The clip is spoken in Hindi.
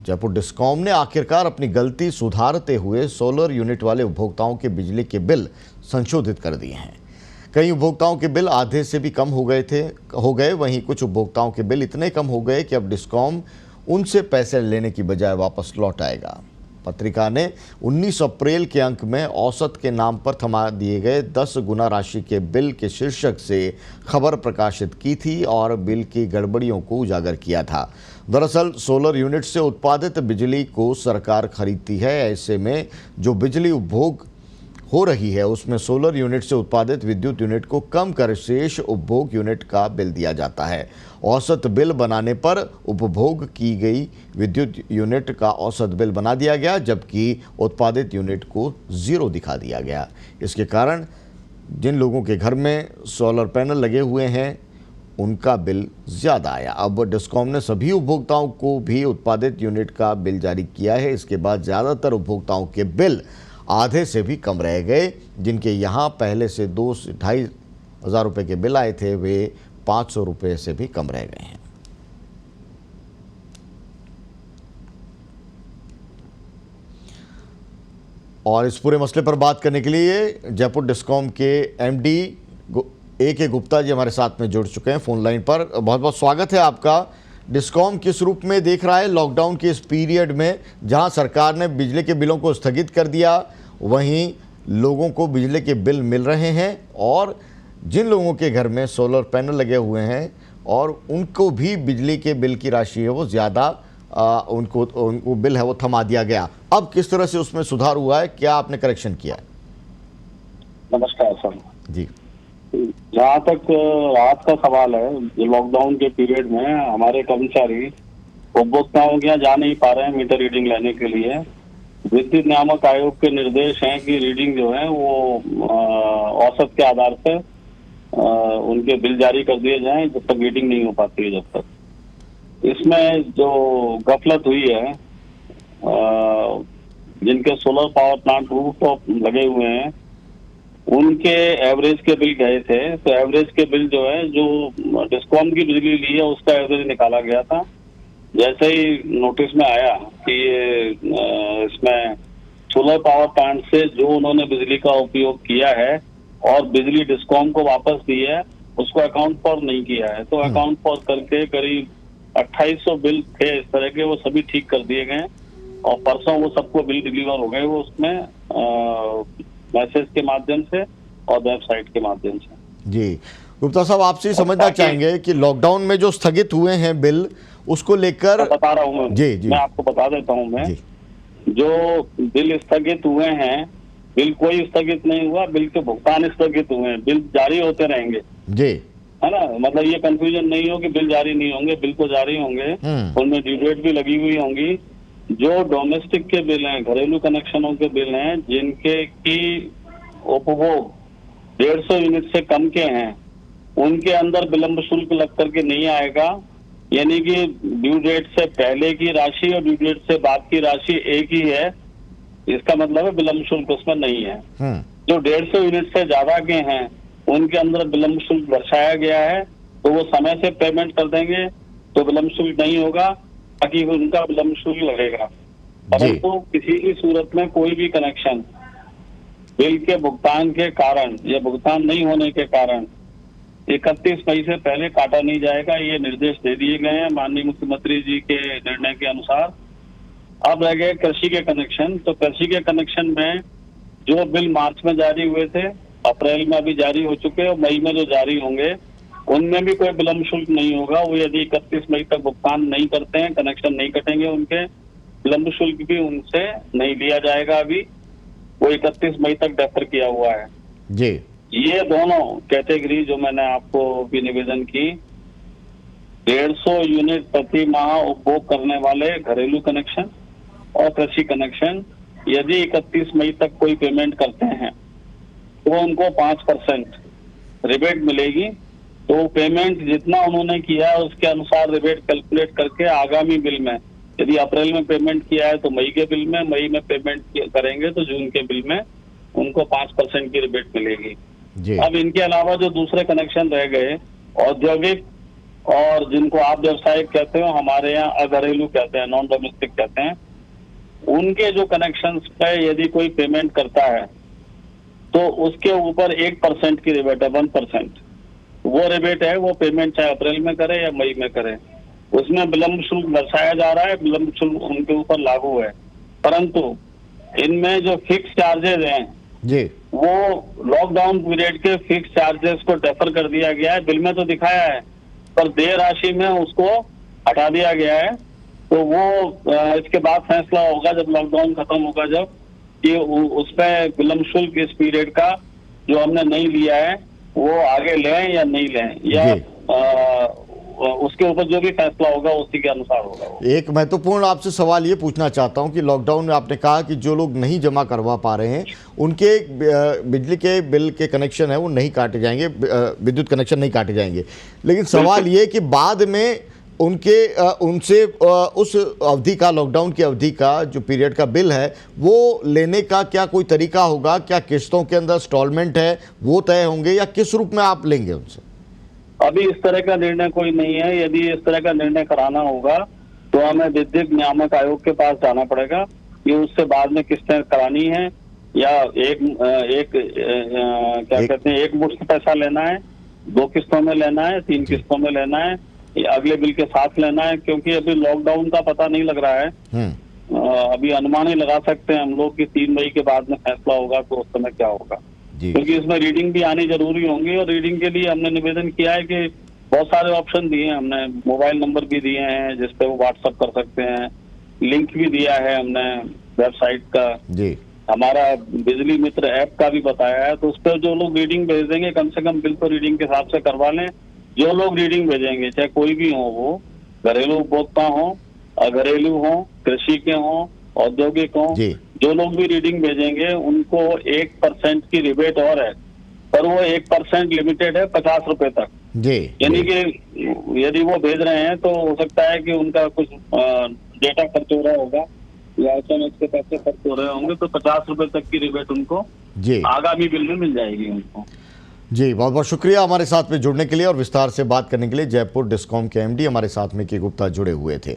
जयपुर डिस्कॉम ने आखिरकार अपनी गलती सुधारते हुए सोलर यूनिट वाले उपभोक्ताओं के बिजली के बिल संशोधित कर दिए हैं। कई उपभोक्ताओं के बिल आधे से भी कम हो गए। वहीं कुछ उपभोक्ताओं के बिल इतने कम हो गए कि अब डिस्कॉम उनसे पैसे लेने की बजाय वापस लौट आएगा। पत्रिका ने 19 अप्रैल के अंक में औसत के नाम पर थमा दिए गए 10 गुना राशि के बिल के शीर्षक से खबर प्रकाशित की थी और बिल की गड़बड़ियों को उजागर किया था। दरअसल सोलर यूनिट से उत्पादित बिजली को सरकार खरीदती है। ऐसे में जो बिजली उपभोग हो रही है उसमें सोलर यूनिट से उत्पादित विद्युत यूनिट को कम कर शेष उपभोग यूनिट का बिल दिया जाता है। औसत बिल बनाने पर उपभोग की गई विद्युत यूनिट का औसत बिल बना दिया गया, जबकि उत्पादित यूनिट को जीरो दिखा दिया गया। इसके कारण जिन लोगों के घर में सोलर पैनल लगे हुए हैं उनका बिल ज़्यादा आया। अब डिस्कॉम ने सभी उपभोक्ताओं को भी उत्पादित यूनिट का बिल जारी किया है। इसके बाद ज़्यादातर उपभोक्ताओं के बिल आधे से भी कम रह गए। जिनके यहाँ पहले से 2 से 2.5 हज़ार रुपये के बिल आए थे वे 500 रुपये से भी कम रह गए हैं। और इस पूरे मसले पर बात करने के लिए जयपुर डिस्कॉम के एमडी ए.के. गुप्ता जी हमारे साथ में जुड़ चुके हैं फोन लाइन पर। बहुत बहुत स्वागत है आपका। डिस्कॉम किस रूप में देख रहा है लॉकडाउन के इस पीरियड में, जहां सरकार ने बिजली के बिलों को स्थगित कर दिया, वहीं लोगों को बिजली के बिल मिल रहे हैं और जिन लोगों के घर में सोलर पैनल लगे हुए हैं और उनको भी बिजली के बिल की राशि है वो ज़्यादा उनको बिल है वो थमा दिया गया। अब किस तरह से उसमें सुधार हुआ है, क्या आपने करेक्शन किया है? नमस्कार सर जी। जहाँ तक राहत का सवाल है, लॉकडाउन के पीरियड में हमारे कर्मचारी उपभोक्ताओं के यहाँ जा नहीं पा रहे हैं मीटर रीडिंग लेने के लिए। विद्युत नियामक आयोग के निर्देश हैं कि रीडिंग जो है वो औसत के आधार पर उनके बिल जारी कर दिए जाएं जब तक रीडिंग नहीं हो पाती है। जब तक इसमें जो गफलत हुई है, जिनके सोलर पावर प्लांट रूफटॉप लगे हुए हैं उनके एवरेज के बिल गए थे, तो एवरेज के बिल जो है जो डिस्कॉम की बिजली ली है उसका एवरेज निकाला गया था। जैसे ही नोटिस में आया कि ये इसमें सोलर पावर प्लांट से जो उन्होंने बिजली का उपयोग किया है और बिजली डिस्कॉम को वापस दी है उसको अकाउंट फॉर नहीं किया है, तो अकाउंट फॉर करके करीब 2800 बिल थे इस तरह के, वो सभी ठीक कर दिए गए और परसों वो सबको बिल डिलीवर हो गए, वो उसमें मैसेज के माध्यम से और वेबसाइट के माध्यम से। जी गुप्ता साहब, आपसे समझना चाहेंगे कि लॉकडाउन में जो स्थगित हुए हैं बिल उसको लेकर बता रहा हूँ जी मैं आपको बता देता हूँ। मैं जो बिल स्थगित हुए हैं, बिल कोई स्थगित नहीं हुआ, बिल के भुगतान स्थगित हुए हैं, बिल जारी होते रहेंगे जी, है ना। मतलब ये कंफ्यूजन नहीं हो कि बिल जारी नहीं होंगे, बिल तो जारी होंगे, उनमें ड्यू डेट भी लगी हुई होंगी। जो डोमेस्टिक के बिल हैं, घरेलू कनेक्शनों के बिल हैं, जिनके की उपभोग 150 यूनिट से कम के हैं, उनके अंदर विलंब शुल्क लग करके नहीं आएगा। यानी कि ड्यू डेट से पहले की राशि और ड्यू डेट से बाद की राशि एक ही है, इसका मतलब है विलंब शुल्क उसमें नहीं है। जो 150 यूनिट से ज्यादा के हैं उनके अंदर विलंब शुल्क दर्शाया गया है, तो वो समय से पेमेंट कर देंगे तो विलंब शुल्क नहीं होगा, ताकि उनका विलंब शुल्क लगेगा। परंतु किसी भी सूरत में कोई भी कनेक्शन बिल के भुगतान के कारण या भुगतान नहीं होने के कारण 31 मई से पहले काटा नहीं जाएगा। ये निर्देश दे दिए गए हैं माननीय मुख्यमंत्री जी के निर्णय के अनुसार। अब रह गए कृषि के कनेक्शन। तो कृषि के कनेक्शन में जो बिल मार्च में जारी हुए थे, अप्रैल में अभी जारी हो चुके और मई में जो जारी होंगे उनमें भी कोई विलंब शुल्क नहीं होगा। वो यदि 31 मई तक भुगतान नहीं करते हैं, कनेक्शन नहीं कटेंगे उनके, विलंब शुल्क भी उनसे नहीं लिया जाएगा। अभी वो 31 मई तक डेफर किया हुआ है जी। ये दोनों कैटेगरी जो मैंने आपको भी निवेदन की, 150 यूनिट प्रति माह उपभोग करने वाले घरेलू कनेक्शन और कृषि कनेक्शन, यदि 31 मई तक कोई पेमेंट करते हैं तो उनको 5% रिबेट मिलेगी। तो पेमेंट जितना उन्होंने किया उसके अनुसार रिबेट कैलकुलेट करके आगामी बिल में, यदि अप्रैल में पेमेंट किया है तो मई के बिल में, मई में पेमेंट करेंगे तो जून के बिल में उनको 5% की रिबेट मिलेगी। अब इनके अलावा जो दूसरे कनेक्शन रह गए, औद्योगिक और जिनको आप व्यवसायिक कहते हो, हमारे यहाँ अघरेलू कहते हैं, नॉन डोमेस्टिक कहते हैं, उनके जो कनेक्शंस पे यदि कोई पेमेंट करता है तो उसके ऊपर 1% की रिबेट है, 1%। वो रिबेट है, वो पेमेंट चाहे अप्रैल में करे या मई में करे, उसमें विलंब शुल्क दर्शाया जा रहा है, विलंब शुल्क उनके ऊपर लागू है। परंतु इनमें जो फिक्स चार्जेस हैं जी वो लॉकडाउन पीरियड के फिक्स चार्जेस को डेफर कर दिया गया है। बिल में तो दिखाया है पर देय राशि में उसको हटा दिया गया है। तो वो इसके बाद फैसला होगा जब लॉकडाउन खत्म होगा, जब कि उस पर विलंब शुल्क इस पीरियड का जो हमने नहीं लिया है वो आगे लें या नहीं लें, या उसके ऊपर जो भी फैसला होगा उसी के अनुसार होगा। एक महत्वपूर्ण आपसे सवाल ये पूछना चाहता हूं कि लॉकडाउन में आपने कहा कि जो लोग नहीं जमा करवा पा रहे हैं उनके बिजली के बिल के कनेक्शन है वो नहीं काटे जाएंगे, विद्युत कनेक्शन नहीं काटे जाएंगे, लेकिन सवाल ये कि बाद में उनसे उस अवधि का, लॉकडाउन की अवधि का जो पीरियड का बिल है वो लेने का क्या कोई तरीका होगा? क्या किस्तों के अंदर इंस्टॉलमेंट है वो तय होंगे या किस रूप में आप लेंगे उनसे? अभी इस तरह का निर्णय कोई नहीं है। यदि इस तरह का निर्णय कराना होगा तो हमें विद्युत नियामक आयोग के पास जाना पड़ेगा कि उससे बाद में किस्तें करानी है या क्या कहते हैं, एक मुश्त पैसा लेना है, 2 किस्तों में लेना है, 3 किस्तों में लेना है, या अगले बिल के साथ लेना है। क्योंकि अभी लॉकडाउन का पता नहीं लग रहा है। अभी अनुमान ही लगा सकते हैं हम लोग कि 3 मई के बाद में फैसला होगा तो उस समय क्या होगा, क्योंकि इसमें रीडिंग भी आनी जरूरी होंगी। और रीडिंग के लिए हमने निवेदन किया है कि बहुत सारे ऑप्शन दिए हैं हमने, मोबाइल नंबर भी दिए हैं जिसपे वो व्हाट्सएप कर सकते हैं, लिंक भी दिया है हमने वेबसाइट का जी, हमारा बिजली मित्र ऐप का भी बताया है। तो उस पर जो लोग रीडिंग भेज देंगे, कम से कम बिल तो रीडिंग के हिसाब से करवा लें। जो लोग रीडिंग भेजेंगे, चाहे कोई भी हो, वो घरेलू उपभोक्ता हो, अघरेलू हो, कृषि के हो, औद्योगिक हो, जो लोग भी रीडिंग भेजेंगे उनको 1% की रिबेट और है, पर वो 1% लिमिटेड है 50 रुपए तक जी। यानी कि यदि वो भेज रहे हैं तो हो सकता है कि उनका कुछ डेटा खर्च हो रहा होगा या SMS के पैसे खर्च हो रहे होंगे, तो 50 रुपए तक की रिबेट उनको जी आगामी बिल में मिल जाएगी उनको। जी बहुत बहुत शुक्रिया हमारे साथ में जुड़ने के लिए और विस्तार से बात करने के लिए। जयपुर डिस्कॉम के MD हमारे साथ में के गुप्ता जुड़े हुए थे।